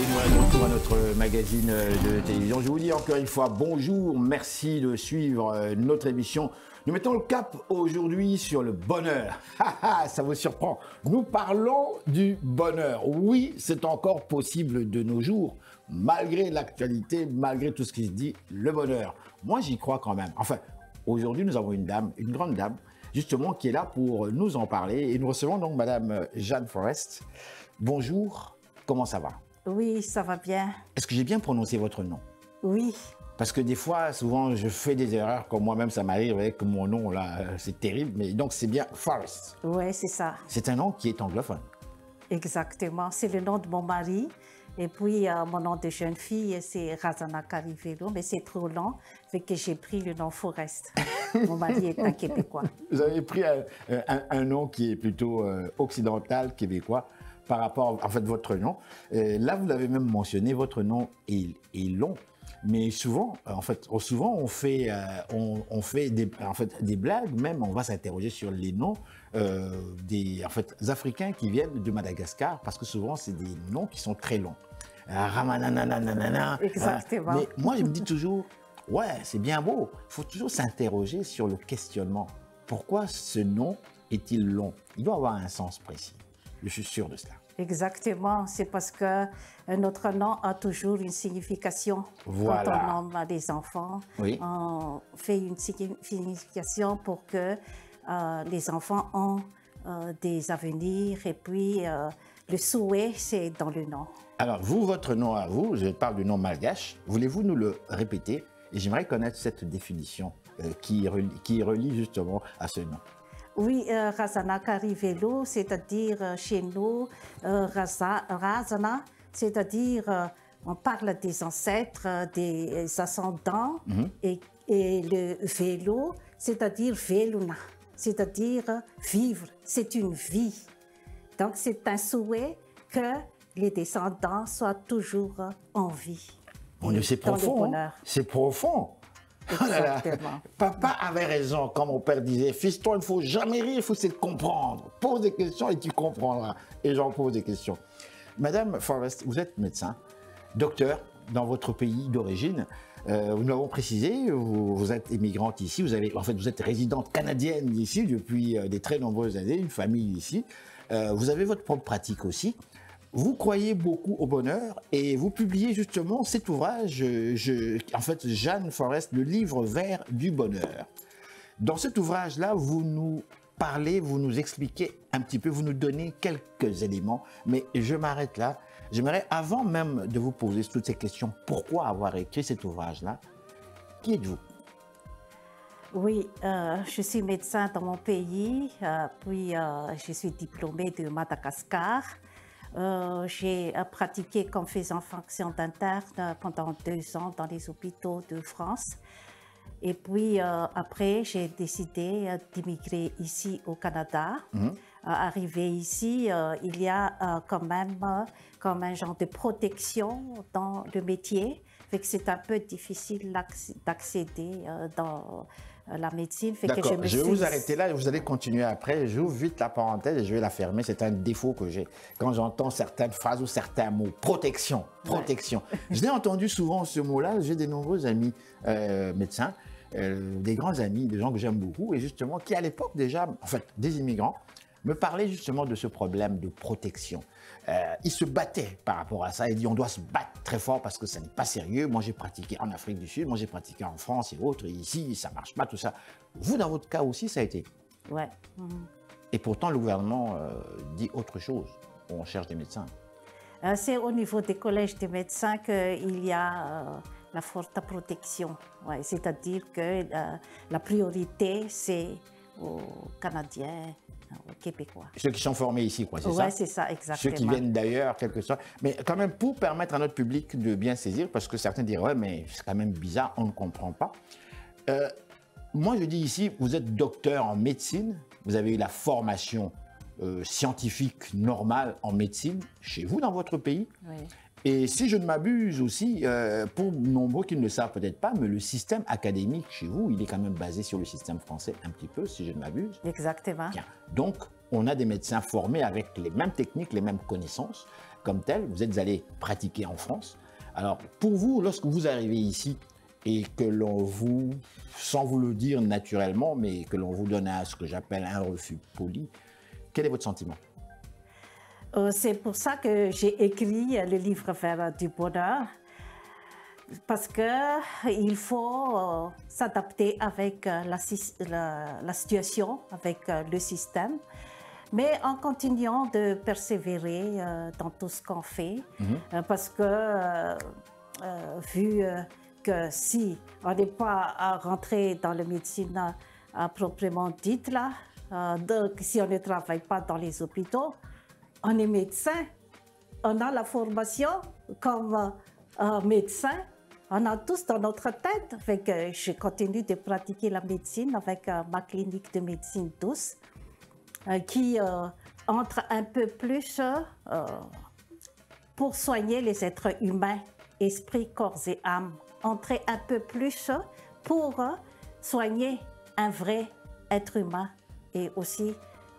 Et nous retournons à notre magazine de télévision. Je vous dis encore une fois bonjour, merci de suivre notre émission. Nous mettons le cap aujourd'hui sur le bonheur. Ça vous surprend. Nous parlons du bonheur. Oui, c'est encore possible de nos jours, malgré l'actualité, malgré tout ce qui se dit, le bonheur. Moi, j'y crois quand même. Enfin, aujourd'hui, nous avons une dame, une grande dame, justement, qui est là pour nous en parler. Et nous recevons donc Madame Jeanne Forrest. Bonjour, comment ça va? Oui, ça va bien. Est-ce que j'ai bien prononcé votre nom? Oui. Parce que des fois, souvent, je fais des erreurs, comme moi-même, ça m'arrive avec mon nom, là, c'est terrible. Mais donc, c'est bien Forrest. Oui, c'est ça. C'est un nom qui est anglophone. Exactement. C'est le nom de mon mari. Et puis, mon nom de jeune fille, c'est Razana Carivelo, mais c'est trop long, fait que j'ai pris le nom Forrest. Mon mari est un Québécois. Vous avez pris un nom qui est plutôt occidental, québécois, par rapport, en fait, votre nom. Là, vous l'avez même mentionné, votre nom est long. Mais souvent, en fait, on fait des blagues, même on va s'interroger sur les noms des Africains qui viennent de Madagascar, parce que souvent, c'est des noms qui sont très longs. Ramananananana. Exactement. Mais moi, je me dis toujours, ouais, c'est bien beau. Il faut toujours s'interroger sur le questionnement. Pourquoi ce nom est-il long? Il doit avoir un sens précis. Je suis sûr de cela. Exactement, c'est parce que notre nom a toujours une signification. Voilà. Quand on nomme des enfants, oui. On fait une signification pour que les enfants ont des avenirs et puis le souhait, c'est dans le nom. Alors, vous, votre nom à vous, je parle du nom malgache, voulez-vous nous le répéter? Et j'aimerais connaître cette définition qui relie justement à ce nom. Oui, Razana Carivelo, c'est-à-dire chez nous, Razana, c'est-à-dire on parle des ancêtres, des ascendants, et le vélo, c'est-à-dire veluna, c'est-à-dire vivre, c'est une vie. Donc c'est un souhait que les descendants soient toujours en vie. Mon Dieu, c'est profond, hein? C'est profond. Oh là là. Papa avait raison quand mon père disait « Fiston, il ne faut jamais rire, il faut essayer de comprendre. Pose des questions et tu comprendras. » Et j'en pose des questions. Madame Forrest, vous êtes médecin, docteur dans votre pays d'origine. Nous l'avons précisé, vous êtes immigrante ici, vous êtes résidente canadienne ici depuis des très nombreuses années, une famille ici. Vous avez votre propre pratique aussi. Vous croyez beaucoup au bonheur et vous publiez justement cet ouvrage, Jeanne Forrest, le livre vert du bonheur. Dans cet ouvrage-là, vous nous parlez, vous nous expliquez un petit peu, vous nous donnez quelques éléments, mais je m'arrête là. J'aimerais, avant même de vous poser toutes ces questions, pourquoi avoir écrit cet ouvrage-là? Qui êtes-vous? Oui, je suis médecin dans mon pays, puis je suis diplômée de Madagascar. J'ai pratiqué comme faisant fonction d'interne pendant 2 ans dans les hôpitaux de France. Et puis après, j'ai décidé d'immigrer ici au Canada. Arrivé ici, il y a quand même comme un genre de protection dans le métier. Fait que c'est un peu difficile d'accéder dans la médecine. D'accord, je vais vous arrêter là et vous allez continuer après. J'ouvre vite la parenthèse et je vais la fermer. C'est un défaut que j'ai quand j'entends certaines phrases ou certains mots. Protection, protection. Ouais. Je l'ai entendu souvent ce mot-là. J'ai de nombreux amis médecins, des grands amis, des gens que j'aime beaucoup et justement qui à l'époque déjà, en fait, des immigrants, me parlaient justement de ce problème de protection. Ils se battaient par rapport à ça. Ils disaient on doit se battre très fort parce que ça n'est pas sérieux. Moi, j'ai pratiqué en Afrique du Sud, moi, j'ai pratiqué en France et autres. Et ici, ça ne marche pas, tout ça. Vous, dans votre cas aussi, ça a été? Ouais. Et pourtant, le gouvernement dit autre chose. On cherche des médecins. C'est au niveau des collèges des médecins qu'il y a la forte protection. Ouais, c'est-à-dire que la priorité, c'est aux Canadiens, aux Québécois. Ceux qui sont formés ici, quoi, c'est ça? Oui, c'est ça, exactement. Ceux qui viennent d'ailleurs, quelque sorte. Mais quand même, pour permettre à notre public de bien saisir, parce que certains diront, ouais, mais c'est quand même bizarre, on ne comprend pas. Moi, je dis ici, vous êtes docteur en médecine, vous avez eu la formation scientifique normale en médecine chez vous, dans votre pays. Oui. Et si je ne m'abuse aussi, pour nombreux qui ne le savent peut-être pas, mais le système académique chez vous, il est quand même basé sur le système français un petit peu, si je ne m'abuse. Exactement. Bien. Donc, on a des médecins formés avec les mêmes techniques, les mêmes connaissances. comme tel, vous êtes allé pratiquer en France. Alors, pour vous, lorsque vous arrivez ici et que l'on vous, sans vous le dire naturellement, mais que l'on vous donne ce que j'appelle un refus poli, quel est votre sentiment? C'est pour ça que j'ai écrit le livre Vers du bonheur, parce qu'il faut s'adapter avec la situation, avec le système, mais en continuant de persévérer dans tout ce qu'on fait, parce que vu que si on n'est pas rentré dans la médecine proprement dite, là, donc si on ne travaille pas dans les hôpitaux, on est médecin, on a la formation comme médecin, on a tous dans notre tête. Fait que je continue de pratiquer la médecine avec ma clinique de médecine douce qui entre un peu plus pour soigner les êtres humains, esprit, corps et âme. Entrer un peu plus pour soigner un vrai être humain et aussi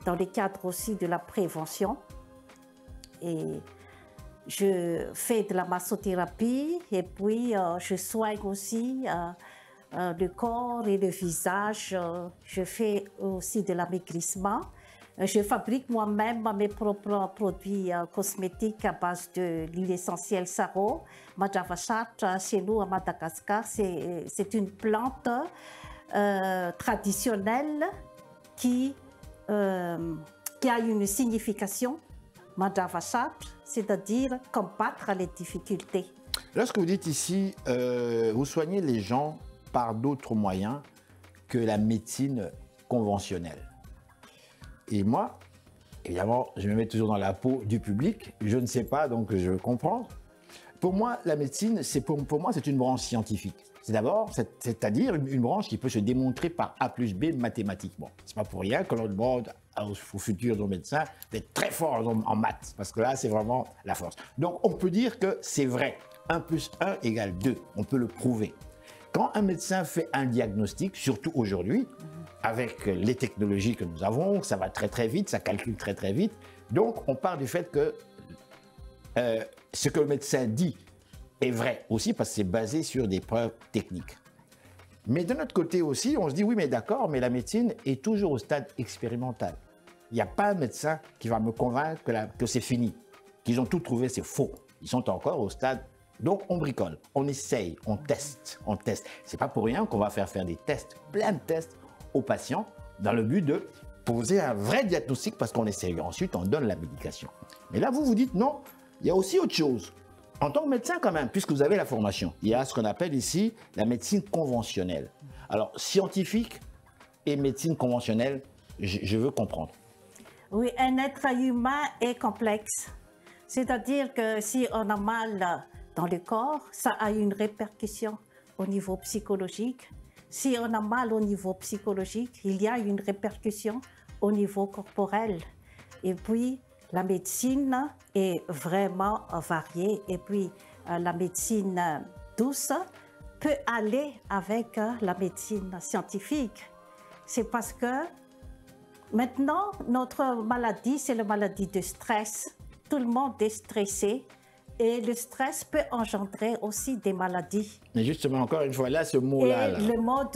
dans le cadre aussi de la prévention. Et je fais de la massothérapie et puis je soigne aussi le corps et le visage. Je fais aussi de l'amaigrissement. Je fabrique moi-même mes propres produits cosmétiques à base de l'huile essentielle Saro, Majavachat. Chez nous à Madagascar, c'est une plante traditionnelle qui a une signification. Majavachat, c'est-à-dire combattre les difficultés. Lorsque vous dites ici, vous soignez les gens par d'autres moyens que la médecine conventionnelle. Et moi, évidemment, je me mets toujours dans la peau du public, je ne sais pas, donc je veux comprendre. Pour moi, la médecine, pour moi, c'est une branche scientifique. C'est d'abord, c'est-à-dire une branche qui peut se démontrer par A plus B mathématiquement. C'est pas pour rien que l'on demande aux futurs médecins d'être très forts en maths, parce que là, c'est vraiment la force. Donc, on peut dire que c'est vrai. 1 plus 1 égale 2. On peut le prouver. Quand un médecin fait un diagnostic, surtout aujourd'hui, avec les technologies que nous avons, ça va très très vite, ça calcule très très vite. Donc, on part du fait que ce que le médecin dit est vrai aussi parce que c'est basé sur des preuves techniques. Mais de notre côté aussi, on se dit oui, mais d'accord, mais la médecine est toujours au stade expérimental. Il n'y a pas un médecin qui va me convaincre que c'est fini, qu'ils ont tout trouvé, c'est faux. Ils sont encore au stade. Donc, on bricole, on essaye, on teste, on teste. C'est pas pour rien qu'on va faire des tests, plein de tests aux patients dans le but de poser un vrai diagnostic parce qu'on essaye. Ensuite, on donne la médication. Mais là, vous dites non, il y a aussi autre chose. En tant que médecin quand même, puisque vous avez la formation, il y a ce qu'on appelle ici la médecine conventionnelle. Alors, scientifique et médecine conventionnelle, je veux comprendre. Oui, un être humain est complexe. C'est-à-dire que si on a mal dans le corps, ça a une répercussion au niveau psychologique. Si on a mal au niveau psychologique, il y a une répercussion au niveau corporel. Et puis, la médecine est vraiment variée. Et puis, la médecine douce peut aller avec la médecine scientifique. C'est parce que maintenant, notre maladie, c'est la maladie de stress. Tout le monde est stressé. Et le stress peut engendrer aussi des maladies. Mais justement, encore une fois, là, ce mot-là... Et le mode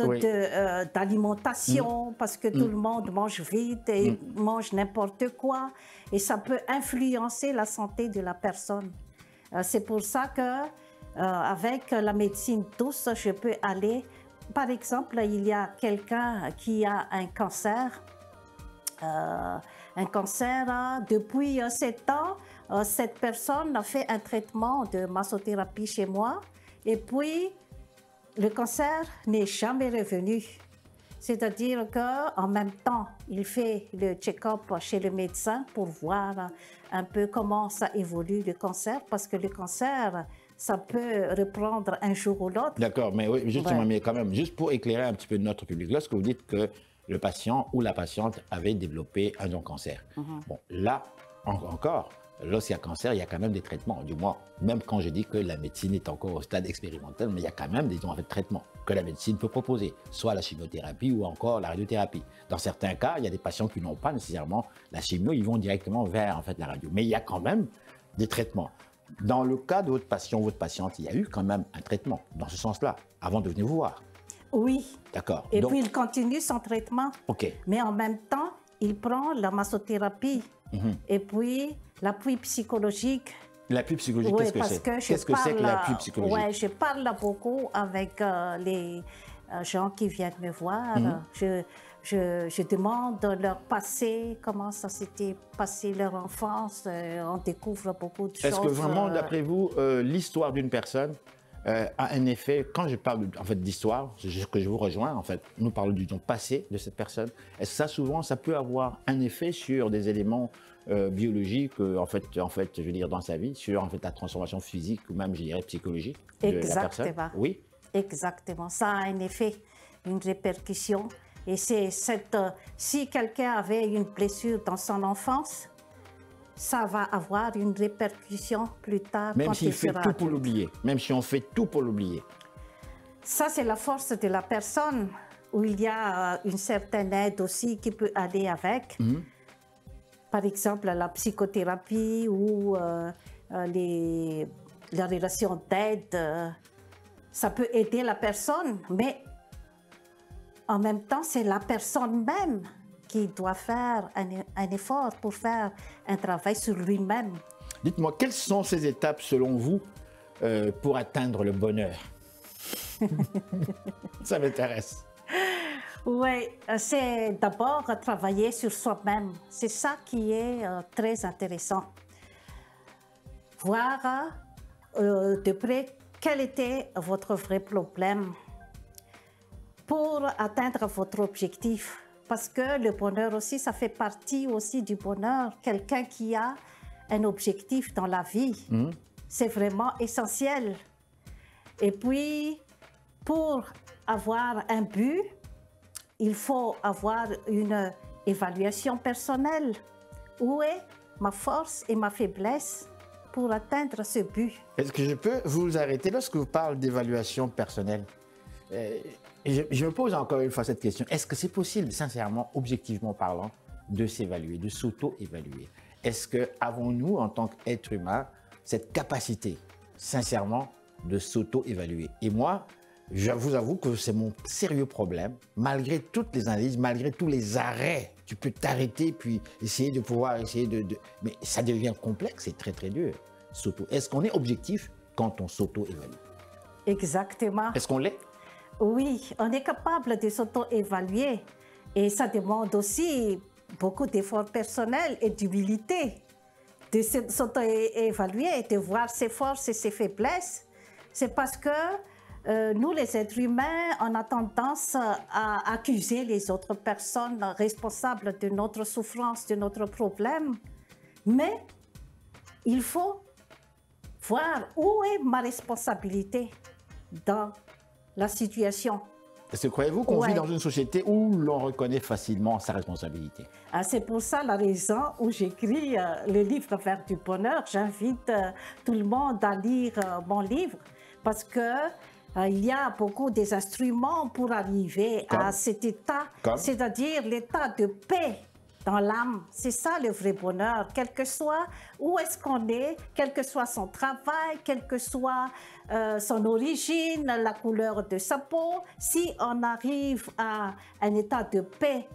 d'alimentation, parce que tout le monde mange vite et mange n'importe quoi. Et ça peut influencer la santé de la personne. C'est pour ça que avec la médecine douce, je peux aller... Par exemple, il y a quelqu'un qui a un cancer. Depuis 7 ans, cette personne a fait un traitement de massothérapie chez moi et puis le cancer n'est jamais revenu. C'est-à-dire qu'en même temps, il fait le check-up chez le médecin pour voir un peu comment ça évolue le cancer, parce que le cancer, ça peut reprendre un jour ou l'autre. D'accord, mais oui, justement, mais quand même, juste pour éclairer un petit peu notre public, lorsque vous dites que le patient ou la patiente avait développé un cancer. Bon, là, encore, lorsqu'il y a cancer, il y a quand même des traitements. Du moins, même quand je dis que la médecine est encore au stade expérimental, mais il y a quand même des traitements que la médecine peut proposer, soit la chimiothérapie ou encore la radiothérapie. Dans certains cas, il y a des patients qui n'ont pas nécessairement la chimio, ils vont directement vers la radio. Mais il y a quand même Des traitements. Dans le cas de votre patient ou votre patiente, il y a eu quand même un traitement dans ce sens-là, avant de venir vous voir. Oui. D'accord. Et puis il continue son traitement. OK. Mais en même temps, il prend la massothérapie. Et puis l'appui psychologique. L'appui psychologique, oui, qu'est-ce que c'est que l'appui psychologique? Oui, je parle beaucoup avec les gens qui viennent me voir. Je demande leur passé, comment ça s'était passé leur enfance. On découvre beaucoup de choses. Est-ce que vraiment, d'après vous, l'histoire d'une personne a un effet, quand je parle d'histoire, que je vous rejoins, en fait, nous parlons du passé de cette personne, est-ce que ça, souvent, ça peut avoir un effet sur des éléments biologiques, en fait, je veux dire, dans sa vie, sur la transformation physique ou même, je dirais, psychologique de la personne? Oui. Exactement. Ça a un effet, une répercussion. Et c'est si quelqu'un avait une blessure dans son enfance, ça va avoir une répercussion plus tard. Même s'il fait tout pour l'oublier. Même si on fait tout pour l'oublier. Ça, c'est la force de la personne, où il y a une certaine aide aussi qui peut aller avec. Par exemple, la psychothérapie ou la relation d'aide, ça peut aider la personne, mais en même temps, c'est la personne même qui doit faire un effort pour faire un travail sur lui-même. Dites-moi, quelles sont ces étapes, selon vous, pour atteindre le bonheur? Ça m'intéresse. Oui, c'est d'abord travailler sur soi-même. C'est ça qui est très intéressant. Voir de près quel était votre vrai problème pour atteindre votre objectif. Parce que le bonheur aussi, ça fait partie aussi du bonheur. Quelqu'un qui a un objectif dans la vie, c'est vraiment essentiel. Et puis, pour avoir un but, il faut avoir une évaluation personnelle. Où est ma force et ma faiblesse pour atteindre ce but? Est-ce que je peux vous arrêter lorsque vous parlez d'évaluation personnelle? Je me pose encore une fois cette question. Est-ce que c'est possible, sincèrement, objectivement parlant, de s'évaluer, de s'auto-évaluer? Est-ce que avons-nous, en tant qu'être humain, cette capacité, sincèrement, de s'auto-évaluer? Et moi, je vous avoue que c'est mon sérieux problème. Malgré toutes les analyses, malgré tous les arrêts, tu peux t'arrêter puis essayer de pouvoir mais ça devient complexe et très très dur. Est-ce qu'on est objectif quand on s'auto-évalue? Exactement. Est-ce qu'on l'est? Oui, on est capable de s'auto-évaluer et ça demande aussi beaucoup d'efforts personnels et d'humilité, de s'auto-évaluer, de voir ses forces et ses faiblesses. C'est parce que nous, les êtres humains, on a tendance à accuser les autres personnes responsables de notre souffrance, de notre problème. Mais il faut voir où est ma responsabilité dans la situation. Est-ce que croyez-vous qu'on vit dans une société où l'on reconnaît facilement sa responsabilité? C'est pour ça la raison où j'écris le livre Vers du bonheur. J'invite tout le monde à lire mon livre parce que il y a beaucoup des instruments pour arriver à cet état, c'est-à-dire l'état de paix dans l'âme. C'est ça le vrai bonheur, quel que soit où est-ce qu'on est, quel que soit son travail, quelle que soit son origine, la couleur de sa peau. Si on arrive à un état de paix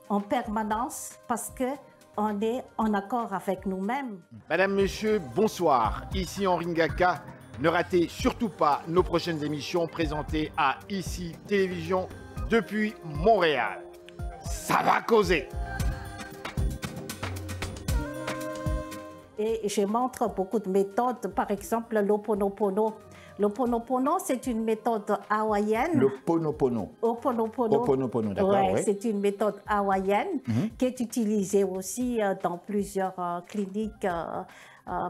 en permanence, parce qu'on est en accord avec nous-mêmes. Madame, Monsieur, bonsoir. Ici Henri Ngaka. Ne ratez surtout pas nos prochaines émissions présentées à ICI Télévision depuis Montréal. Ça va causer. Et je montre beaucoup de méthodes, par exemple l'Ho'oponopono. L'Ho'oponopono, c'est une méthode hawaïenne. L'Ho'oponopono. Ho'oponopono, d'accord. Ouais, oui. C'est une méthode hawaïenne qui est utilisée aussi dans plusieurs cliniques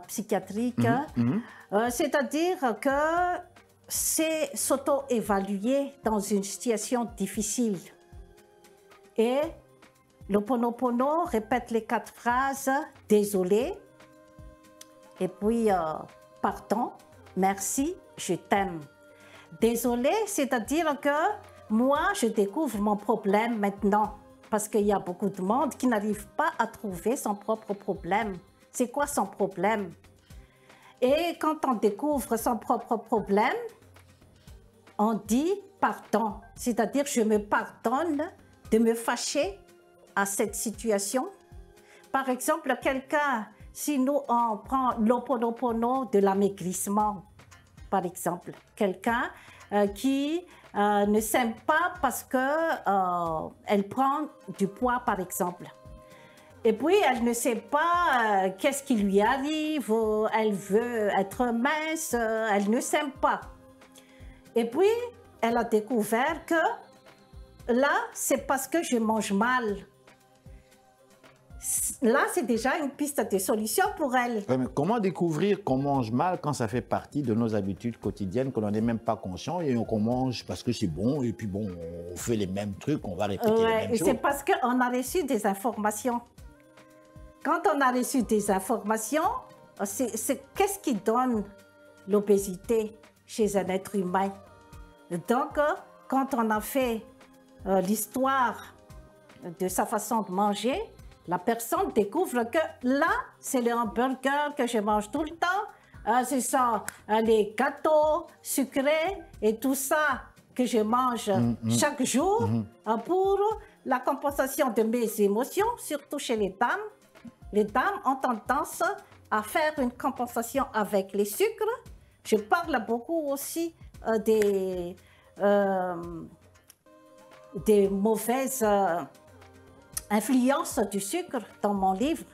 psychiatriques. C'est-à-dire que c'est s'auto-évaluer dans une situation difficile. Et l'Ho'oponopono répète les 4 phrases « désolé », et puis pardon, merci, je t'aime. Désolé, c'est-à-dire que moi, je découvre mon problème maintenant, parce qu'il y a beaucoup de monde qui n'arrive pas à trouver son propre problème. C'est quoi son problème? Et quand on découvre son propre problème, on dit pardon. C'est-à-dire, je me pardonne de me fâcher à cette situation. Par exemple, quelqu'un, si nous on prend l'Ho'oponopono de l'amaigrissement, par exemple, quelqu'un qui ne s'aime pas parce qu'elle prend du poids, par exemple. Et puis, elle ne sait pas qu'est-ce qui lui arrive, elle veut être mince, elle ne s'aime pas. Et puis, elle a découvert que là, c'est parce que je mange mal. Là, c'est déjà une piste de solution pour elle. Ouais, mais comment découvrir qu'on mange mal quand ça fait partie de nos habitudes quotidiennes, qu'on n'en est même pas conscient et qu'on mange parce que c'est bon, et puis bon, on fait les mêmes trucs, on va répéter les mêmes choses. C'est parce qu'on a reçu des informations. Quand on a reçu des informations, qu'est-ce qui donne l'obésité chez un être humain? Donc, quand on a fait l'histoire de sa façon de manger, la personne découvre que là, c'est le hamburger que je mange tout le temps, c'est ça, les gâteaux sucrés et tout ça que je mange chaque jour pour la compensation de mes émotions, surtout chez les dames. Les dames ont tendance à faire une compensation avec les sucres. Je parle beaucoup aussi des mauvaises influences du sucre dans mon livre.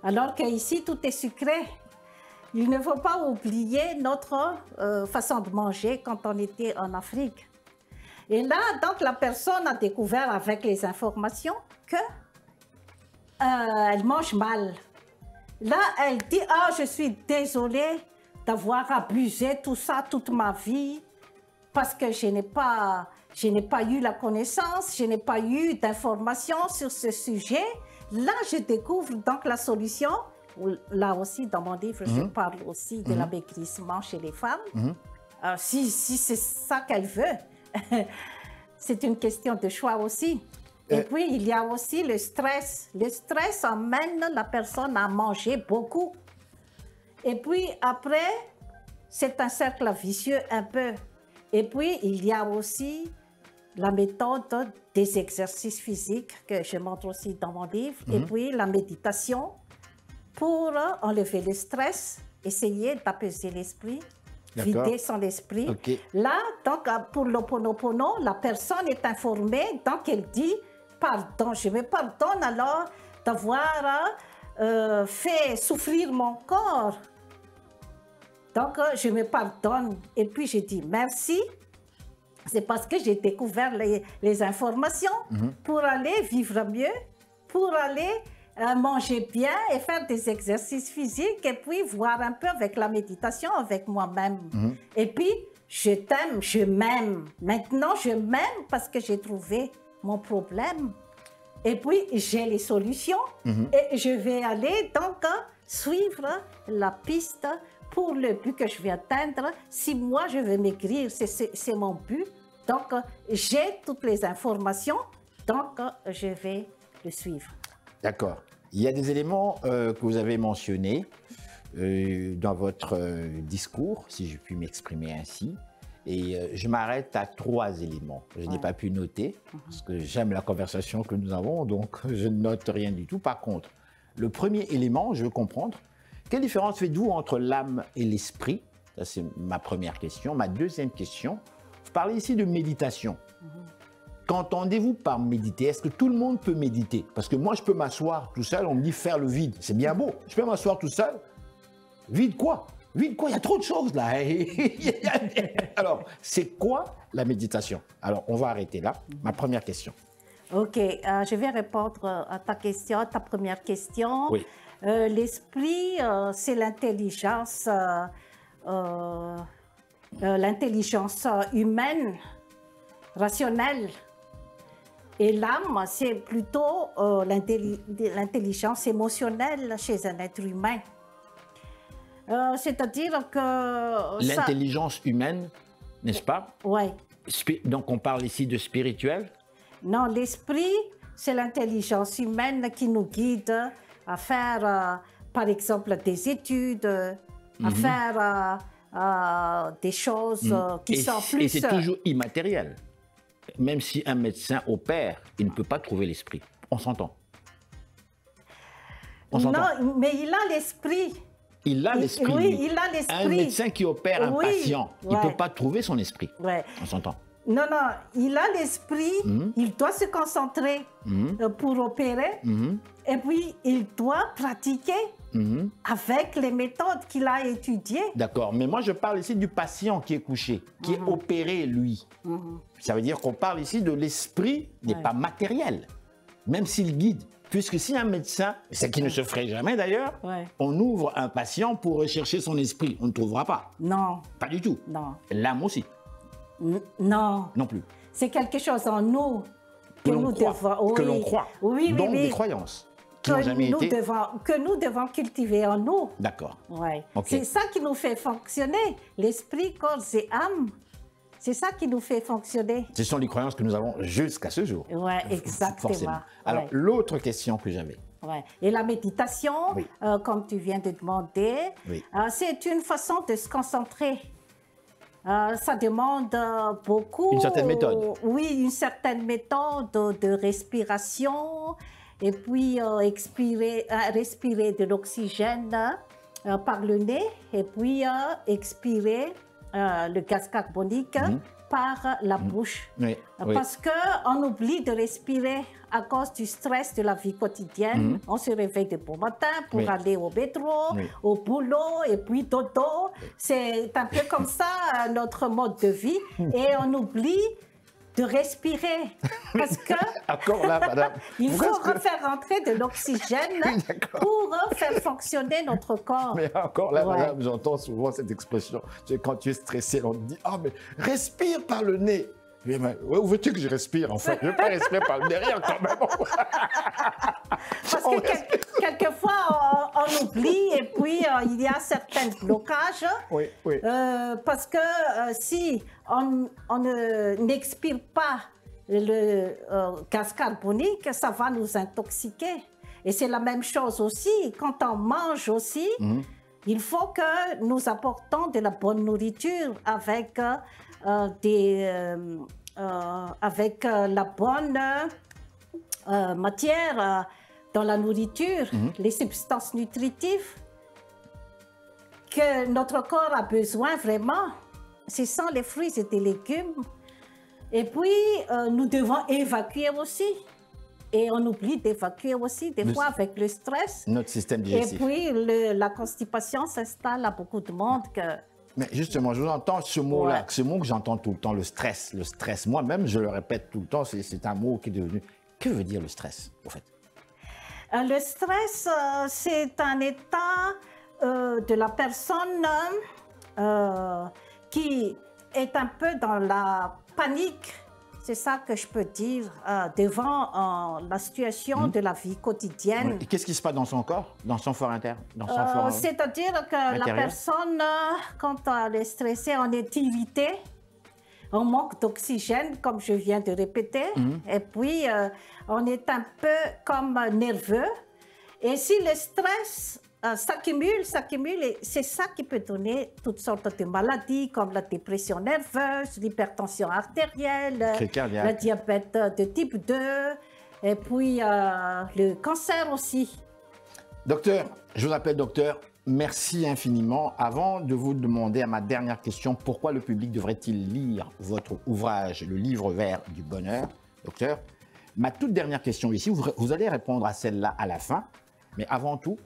Alors qu'ici, tout est sucré. Il ne faut pas oublier notre façon de manger quand on était en Afrique. Et là, donc, la personne a découvert avec les informations que elle mange mal. Là, elle dit, « Ah, je suis désolée d'avoir abusé tout ça toute ma vie parce que je n'ai pas eu la connaissance, je n'ai pas eu d'informations sur ce sujet. » Là, je découvre donc la solution. Là aussi, dans mon livre, je parle aussi de l'amaigrissement chez les femmes. Si c'est ça qu'elle veut, c'est une question de choix aussi. Et puis, il y a aussi le stress. Le stress emmène la personne à manger beaucoup. Et puis, après, c'est un cercle vicieux un peu. Et puis, il y a aussi la méthode des exercices physiques que je montre aussi dans mon livre. Et puis, la méditation pour enlever le stress, essayer d'apaiser l'esprit, vider son esprit. Okay. Là, donc, pour l'Ho'oponopono, la personne est informée, donc elle dit « Pardon, je me pardonne alors d'avoir fait souffrir mon corps. » Donc, je me pardonne et puis je dis « Merci ». C'est parce que j'ai découvert les informations pour aller vivre mieux, pour aller manger bien et faire des exercices physiques et puis voir un peu avec la méditation, avec moi-même. Et puis, je t'aime, je m'aime. Maintenant, je m'aime parce que j'ai trouvé mon problème. Et puis, j'ai les solutions et je vais aller donc suivre la piste pour le but que je vais atteindre. Si moi, je veux maigrir, c'est mon but. Donc, j'ai toutes les informations, donc je vais le suivre. D'accord. Il y a des éléments que vous avez mentionnés dans votre discours, si je puis m'exprimer ainsi. Et je m'arrête à 3 éléments. Je n'ai pas pu noter, parce que j'aime la conversation que nous avons, donc je ne note rien du tout. Par contre, le premier élément, je veux comprendre, quelle différence faites-vous entre l'âme et l'esprit? Ça, c'est ma première question. Ma deuxième question, vous parlez ici de méditation. Qu'entendez-vous par méditer? Est-ce que tout le monde peut méditer? Parce que moi, je peux m'asseoir tout seul, on me dit faire le vide. C'est bien beau. Je peux m'asseoir tout seul. Vide quoi? Vide quoi? Il y a trop de choses là. Alors, c'est quoi la méditation? Alors, on va arrêter là. Ma première question. OK. Je vais répondre à ta question, ta première question. Oui. L'esprit, c'est l'intelligence humaine, rationnelle. Et l'âme, c'est plutôt l'intelligence émotionnelle chez un être humain. C'est-à-dire que... L'intelligence humaine, n'est-ce pas? Oui. Donc, on parle ici de spirituel? Non, l'esprit, c'est l'intelligence humaine qui nous guide à faire, par exemple, des études, à faire des choses qui sont plus... Et c'est toujours immatériel. Même si un médecin opère, il ne peut pas trouver l'esprit. On s'entend. Non, mais il a l'esprit. Il a l'esprit. Oui, il a l'esprit. Un médecin qui opère un patient, il ne peut pas trouver son esprit. On s'entend. Non, non, il a l'esprit, il doit se concentrer pour opérer, et puis il doit pratiquer avec les méthodes qu'il a étudiées. D'accord, mais moi je parle ici du patient qui est couché, qui est opéré lui. Ça veut dire qu'on parle ici de l'esprit, n'est pas matériel, même s'il guide. Puisque si un médecin, ce qui ne se ferait jamais d'ailleurs, on ouvre un patient pour rechercher son esprit, on ne trouvera pas. Non. Pas du tout. Non. L'âme aussi. Non. Non plus. C'est quelque chose en nous que nous devons... Que l'on croit. Oui, donc des croyances qui n'ont jamais été... Que nous devons cultiver en nous. D'accord. Ouais. Okay. C'est ça qui nous fait fonctionner. L'esprit, corps et âme. C'est ça qui nous fait fonctionner. Ce sont les croyances que nous avons jusqu'à ce jour. Oui, exactement. Forcément. Alors, l'autre question que j'avais. Ouais. Et la méditation, comme tu viens de demander, c'est une façon de se concentrer. Ça demande beaucoup... Une certaine méthode. Oui, une certaine méthode de respiration. Et puis, respirer de l'oxygène par le nez. Et puis, expirer le gaz carbonique par la bouche. Parce qu'on oublie de respirer à cause du stress de la vie quotidienne. On se réveille de bon matin pour aller au métro, au boulot, et puis dodo. C'est un peu comme ça notre mode de vie. Et on oublie de respirer. Parce que encore là, madame. il faut refaire rentrer de l'oxygène pour faire fonctionner notre corps. Mais encore là, madame, j'entends souvent cette expression. Quand tu es stressé, on te dit « Ah, mais respire par le nez ». Mais où veux-tu que je respire, en fait? Je ne veux pas respirer par le derrière, quand même. Parce que quelquefois, on oublie et puis il y a certains blocages. Parce que si on n'expire pas le gaz carbonique, ça va nous intoxiquer. Et c'est la même chose aussi, quand on mange aussi, il faut que nous apportons de la bonne nourriture avec la bonne matière dans la nourriture, les substances nutritives que notre corps a besoin vraiment. Ce sont les fruits et les légumes. Et puis, nous devons évacuer aussi. Et on oublie d'évacuer aussi, des fois avec le stress. Notre système digestif. Et puis, la constipation s'installe à beaucoup de monde. Mais justement, je vous entends ce mot-là, ce mot que j'entends tout le temps, le stress. Le stress, moi-même, je le répète tout le temps, c'est un mot qui est devenu... Que veut dire le stress, au fait? Le stress, c'est un état de la personne qui est un peu dans la panique. C'est ça que je peux dire devant la situation de la vie quotidienne. Et qu'est-ce qui se passe dans son corps, dans son fort interne? C'est-à-dire que la personne, quand elle est stressée, on est irrité, on manque d'oxygène, comme je viens de répéter, et puis on est un peu comme nerveux. Et si le stress s'accumule, et c'est ça qui peut donner toutes sortes de maladies comme la dépression nerveuse, l'hypertension artérielle, le diabète de type 2 et puis le cancer aussi. Docteur, je vous appelle docteur, merci infiniment. Avant de vous demander à ma dernière question, pourquoi le public devrait-il lire votre ouvrage, le livre vert du bonheur, docteur, ma toute dernière question ici, vous allez répondre à celle-là à la fin, mais avant tout,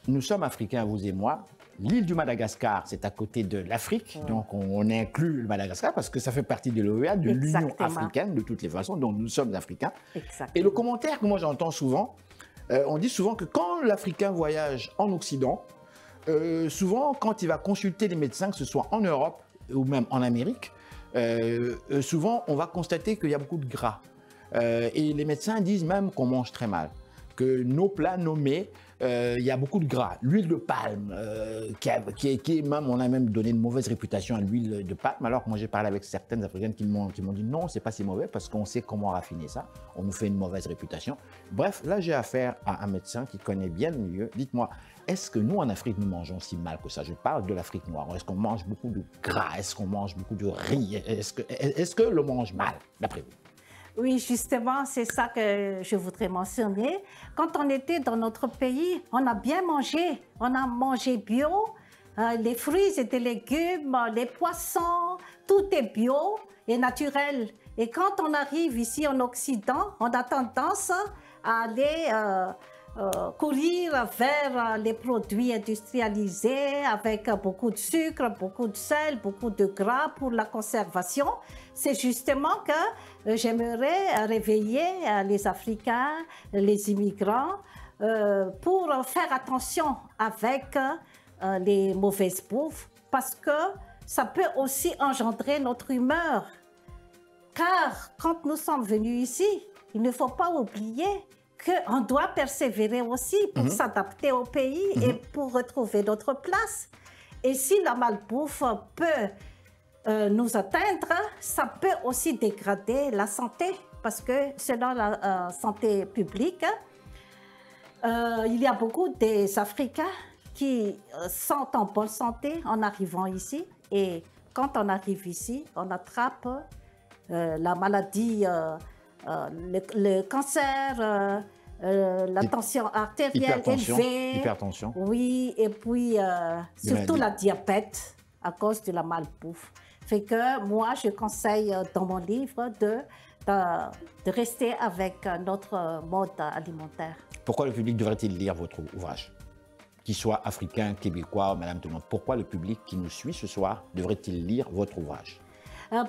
nous sommes africains, vous et moi. L'île du Madagascar, c'est à côté de l'Afrique. Donc, on inclut le Madagascar parce que ça fait partie de l'OEA, de l'Union africaine, de toutes les façons. Donc, nous sommes africains. Et le commentaire que moi j'entends souvent, on dit souvent que quand l'Africain voyage en Occident, souvent, quand il va consulter les médecins, que ce soit en Europe ou même en Amérique, souvent, on va constater qu'il y a beaucoup de gras. Et les médecins disent même qu'on mange très mal. que nos plats nommés, il y a beaucoup de gras. L'huile de palme, on a même donné une mauvaise réputation à l'huile de palme, alors que moi j'ai parlé avec certaines Africaines qui m'ont dit non, c'est pas si mauvais parce qu'on sait comment raffiner ça. On nous fait une mauvaise réputation. Bref, là j'ai affaire à un médecin qui connaît bien le milieu. Dites-moi, est-ce que nous en Afrique nous mangeons si mal que ça? Je parle de l'Afrique noire. Est-ce qu'on mange beaucoup de gras? Est-ce qu'on mange beaucoup de riz? Est-ce que l'on mange mal, d'après vous? Oui, justement, c'est ça que je voudrais mentionner. Quand on était dans notre pays, on a bien mangé. On a mangé bio, les fruits et les légumes, les poissons, tout est bio et naturel. Et quand on arrive ici en Occident, on a tendance à aller courir vers les produits industrialisés avec beaucoup de sucre, beaucoup de sel, beaucoup de gras pour la conservation. C'est justement que j'aimerais réveiller les Africains, les immigrants, pour faire attention avec les mauvaises bouffes, parce que ça peut aussi engendrer notre humeur. Car quand nous sommes venus ici, il ne faut pas oublier qu'on doit persévérer aussi pour s'adapter au pays et pour retrouver notre place. Et si la malbouffe peut nous atteindre, ça peut aussi dégrader la santé, parce que selon la santé publique, il y a beaucoup des Africains qui sont en bonne santé en arrivant ici. Et quand on arrive ici, on attrape la maladie, le cancer, la tension artérielle élevée. Hypertension. Oui, et puis surtout la diabète à cause de la malbouffe. Fait que moi, je conseille dans mon livre de rester avec notre mode alimentaire. Pourquoi le public devrait-il lire votre ouvrage? Qu'il soit africain, québécois, madame tout le monde. Pourquoi le public qui nous suit ce soir devrait-il lire votre ouvrage?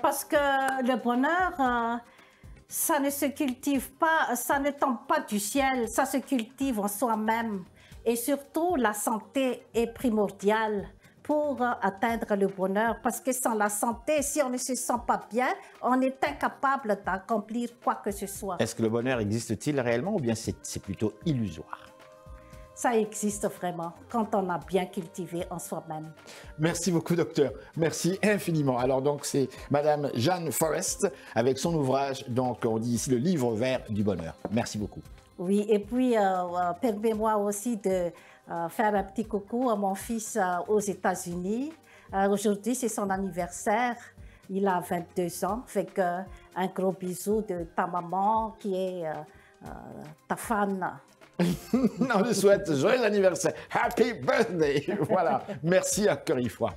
Parce que le bonheur, ça ne se cultive pas, ça ne tombe pas du ciel, ça se cultive en soi-même. Et surtout, la santé est primordiale pour atteindre le bonheur. Parce que sans la santé, si on ne se sent pas bien, on est incapable d'accomplir quoi que ce soit. Est-ce que le bonheur existe-t-il réellement ou bien c'est plutôt illusoire? Ça existe vraiment quand on a bien cultivé en soi-même. Merci beaucoup, docteur. Merci infiniment. Alors donc, c'est Madame Jeanne Forrest avec son ouvrage, donc on dit ici le livre vert du bonheur. Merci beaucoup. Oui, et puis permets-moi aussi de faire un petit coucou à mon fils aux États-Unis. Aujourd'hui, c'est son anniversaire. Il a 22 ans. Fait que un gros bisou de ta maman qui est ta fan. On lui souhaite joyeux anniversaire. Happy birthday. Voilà. Merci encore une fois.